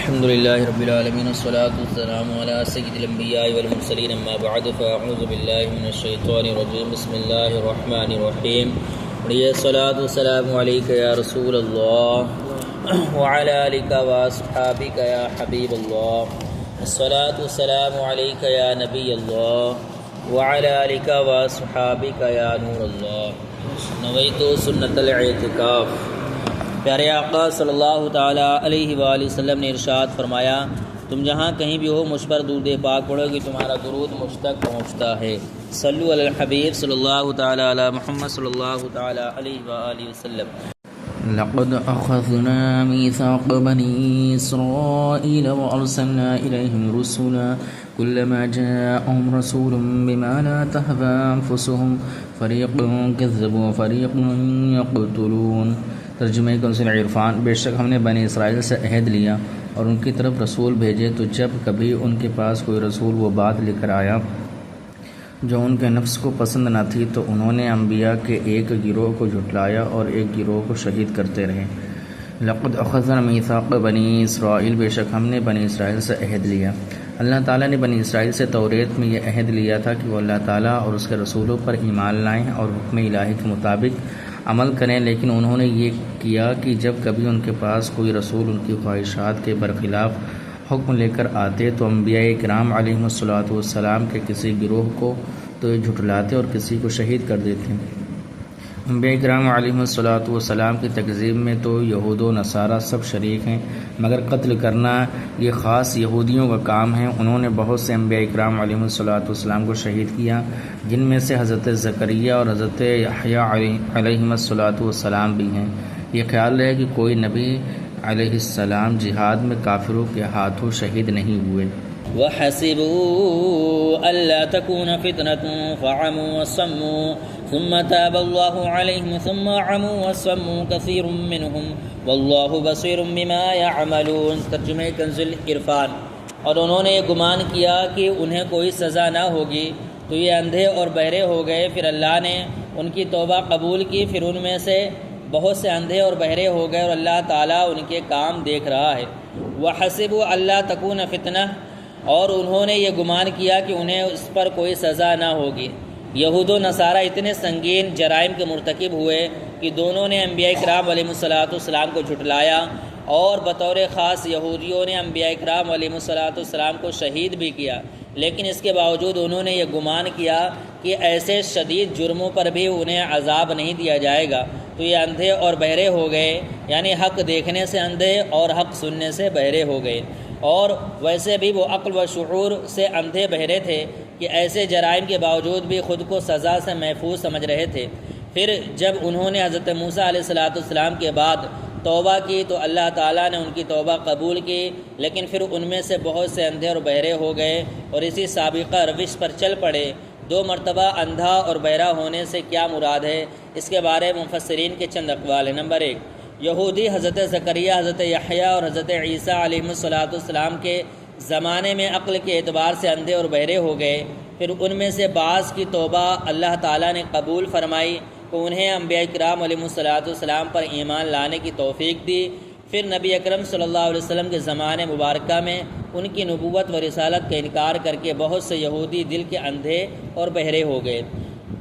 الحمد لله رب العالمين والصلاة والسلام على سيد الأنبياء والمرسلين أما بعد فأعوذ بالله من الشيطان الرجيم بسم الله الرحمن الرحيم الصلاة والسلام عليك يا رسول الله وعلى آلك وأصحابك يا حبيب الله الصلاة والسلام عليك يا نبي الله وعلى آلك وأصحابك يا نور الله نويت سنة الاعتكاف۔ پیارے آقا صلی اللہ تعالیٰ علیہ وآلہ وسلم نے ارشاد فرمایا، تم جہاں کہیں بھی ہو مجھ پر درود پاک پڑھو گے تمہارا درود مجھ تک پہنچتا ہے۔ صلو علی الحبیب صلی اللہ تعالیٰ علی محمد صلی اللہ تعالیٰ علیہ وآلہ وسلم۔ لقد أخذنا ميثاق بني إسرائيل وأرسلنا إليهم رسلا كلما جاءهم رسول بما لا تهوى أنفسهم فريق كذبوا وفريق يقتلون۔ ترجمہ کنزل عرفان۔ بے شک ہم نے بنی اسرائیل سے عہد لیا اور ان کی طرف رسول بھیجے، تو جب کبھی ان کے پاس کوئی رسول وہ بات لے کر آیا جو ان کے نفس کو پسند نہ تھی، تو انہوں نے انبیاء کے ایک گروہ کو جھٹلایا اور ایک گروہ کو شہید کرتے رہے۔ لقد اخذنا میثاق بنی اسرائیل، بے شک ہم نے بنی اسرائیل سے عہد لیا۔ اللہ تعالیٰ نے بنی اسرائیل سے توریت میں یہ عہد لیا تھا کہ وہ اللہ تعالیٰ اور اس کے رسولوں پر ایمان لائیں اور حکم الہی کے مطابق عمل کریں، لیکن انہوں نے یہ کیا کہ جب کبھی ان کے پاس کوئی رسول ان کی خواہشات کے برخلاف حکم لے کر آتے تو انبیاء کرام علیہم الصلوۃ والسلام کے کسی گروہ کو تو یہ جھٹلاتے اور کسی کو شہید کر دیتے۔ انبیاء کرام علیہم الصلوۃ والسلام کی تکذیب میں تو یہود و نصارہ سب شریک ہیں، مگر قتل کرنا یہ خاص یہودیوں کا کام ہے۔ انہوں نے بہت سے انبیاء کرام علیہم الصلوۃ والسلام کو شہید کیا، جن میں سے حضرت زکریا اور حضرت یحییٰ علیہم الصلوۃ والسلام بھی ہیں۔ یہ خیال رہے کہ کوئی نبی علیہ السلام جہاد میں کافروں کے ہاتھوں شہید نہیں ہوئے۔ وَحَسِبُوا أَلَّا تَكُونَ فِتْنَةٌ فَعَمُوا وَصَمُّوا ثُمَّ تَابَ اللَّهُ عَلَيْهِمْ ثُمَّ عَمُوا وَصَمُّوا كَثِيرٌ مِّنْهُمْ وَاللَّهُ بَصِيرٌ بِمَا يَعْمَلُونَ۔ ترجمہ کنزل عرفان۔ اور انہوں نے یہ گمان کیا کہ انہیں کوئی سزا نہ ہوگی، تو یہ اندھے اور بہرے ہو گئے، پھر اللہ نے ان کی توبہ قبول کی، پھر ان میں سے بہت سے اندھے اور بہرے ہو گئے اور اللہ تعالیٰ ان کے کام دیکھ رہا ہے۔ وَحَسِبُوا أَلَّا تَكُونَ فِتْنَةٌ، اور انہوں نے یہ گمان کیا کہ انہیں اس پر کوئی سزا نہ ہوگی۔ یہود و نصارہ اتنے سنگین جرائم کے مرتکب ہوئے کہ دونوں نے انبیاء کرام علیہم الصلوۃ والسلام کو جھٹلایا، اور بطور خاص یہودیوں نے انبیاء کرام علیہم الصلوۃ والسلام کو شہید بھی کیا، لیکن اس کے باوجود انہوں نے یہ گمان کیا کہ ایسے شدید جرموں پر بھی انہیں عذاب نہیں دیا جائے گا، تو یہ اندھے اور بہرے ہو گئے، یعنی حق دیکھنے سے اندھے اور حق سننے سے بہرے ہو گئے۔ اور ویسے بھی وہ عقل و شعور سے اندھے بہرے تھے کہ ایسے جرائم کے باوجود بھی خود کو سزا سے محفوظ سمجھ رہے تھے۔ پھر جب انہوں نے حضرت موسیٰ علیہ السلام کے بعد توبہ کی تو اللہ تعالیٰ نے ان کی توبہ قبول کی، لیکن پھر ان میں سے بہت سے اندھے اور بہرے ہو گئے اور اسی سابقہ روش پر چل پڑے۔ 2 مرتبہ اندھا اور بہرا ہونے سے کیا مراد ہے، اس کے بارے میں مفسرین کے چند اقوال ہیں۔ نمبر 1، یہودی حضرت زکریا، حضرت یحییٰ اور حضرت عیسیٰ علیہم الصلوۃ والسلام کے زمانے میں عقل کے اعتبار سے اندھے اور بہرے ہو گئے، پھر ان میں سے بعض کی توبہ اللہ تعالیٰ نے قبول فرمائی تو انہیں انبیاء کرام علیہم الصلوۃ والسلام پر ایمان لانے کی توفیق دی۔ پھر نبی اکرم صلی اللہ علیہ وسلم کے زمانے مبارکہ میں ان کی نبوت و رسالت کا انکار کر کے بہت سے یہودی دل کے اندھے اور بہرے ہو گئے۔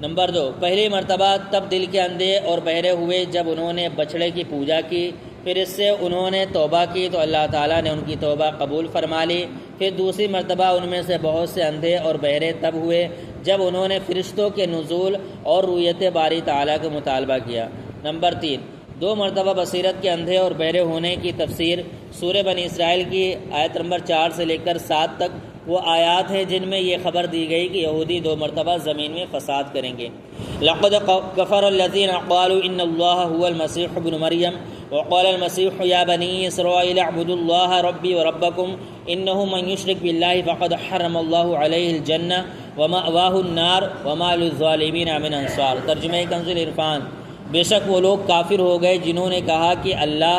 نمبر 2، پہلی مرتبہ تب دل کے اندھے اور بہرے ہوئے جب انہوں نے بچڑے کی پوجا کی، پھر اس سے انہوں نے توبہ کی تو اللہ تعالیٰ نے ان کی توبہ قبول فرما لی۔ پھر دوسری مرتبہ ان میں سے بہت سے اندھے اور بہرے تب ہوئے جب انہوں نے فرشتوں کے نزول اور رؤیت باری تعالیٰ کا مطالبہ کیا۔ نمبر 3، 2 مرتبہ بصیرت کے اندھے اور بہرے ہونے کی تفسیر سورہ بنی اسرائیل کی آیت نمبر 4 سے لے کر 7 تک وہ آیات ہیں جن میں یہ خبر دی گئی کہ یہودی 2 مرتبہ زمین میں فساد کریں گے۔ لقد كفر الذين قالوا ان الله هو المسيح ابن مريم وقال المسيح يا بني اسرائيل اعبدوا الله ربي وربكم انه من يشرك بالله فقد حرم الله عليه الجنة ومأواه النار وما للظالمين من انصار۔ ترجمہ کنزل عرفان۔ بے شک وہ لوگ کافر ہو گئے جنہوں نے کہا کہ اللہ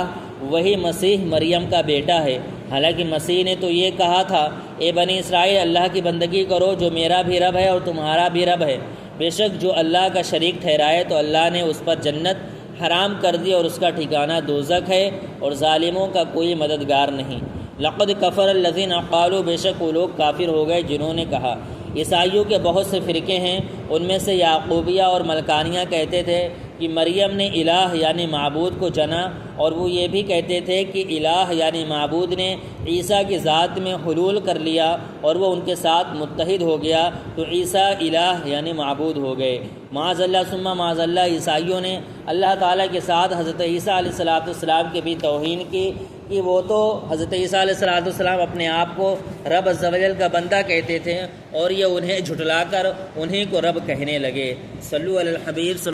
وہی مسیح مریم کا بیٹا ہے، حالانکہ مسیح نے تو یہ کہا تھا اے بنی اسرائیل اللہ کی بندگی کرو جو میرا بھی رب ہے اور تمہارا بھی رب ہے۔ بے شک جو اللہ کا شریک ٹھہرائے تو اللہ نے اس پر جنت حرام کر دی اور اس کا ٹھکانہ دوزخ ہے اور ظالموں کا کوئی مددگار نہیں۔ لقد کفر الذین قالوا، بے شک وہ لوگ کافر ہو گئے جنہوں نے کہا۔ عیسائیوں کے بہت سے فرقے ہیں، ان میں سے یعقوبیہ اور ملکانیہ کہتے تھے کہ مریم نے الہ یعنی معبود کو جنا، اور وہ یہ بھی کہتے تھے کہ الہ یعنی معبود نے عیسیٰ کی ذات میں حلول کر لیا اور وہ ان کے ساتھ متحد ہو گیا، تو عیسیٰ الہ یعنی معبود ہو گئے۔ معاذ اللہ ثم معاذ اللہ، عیسائیوں نے اللہ تعالیٰ کے ساتھ حضرت عیسیٰ علیہ السلام کی بھی توہین کی کہ وہ تو حضرت عیسیٰ علیہ السلام اپنے آپ کو رب عز و جل کا بندہ کہتے تھے، اور یہ انہیں جھٹلا کر انہیں کو رب کہنے لگے۔ صلو علی الحبیب۔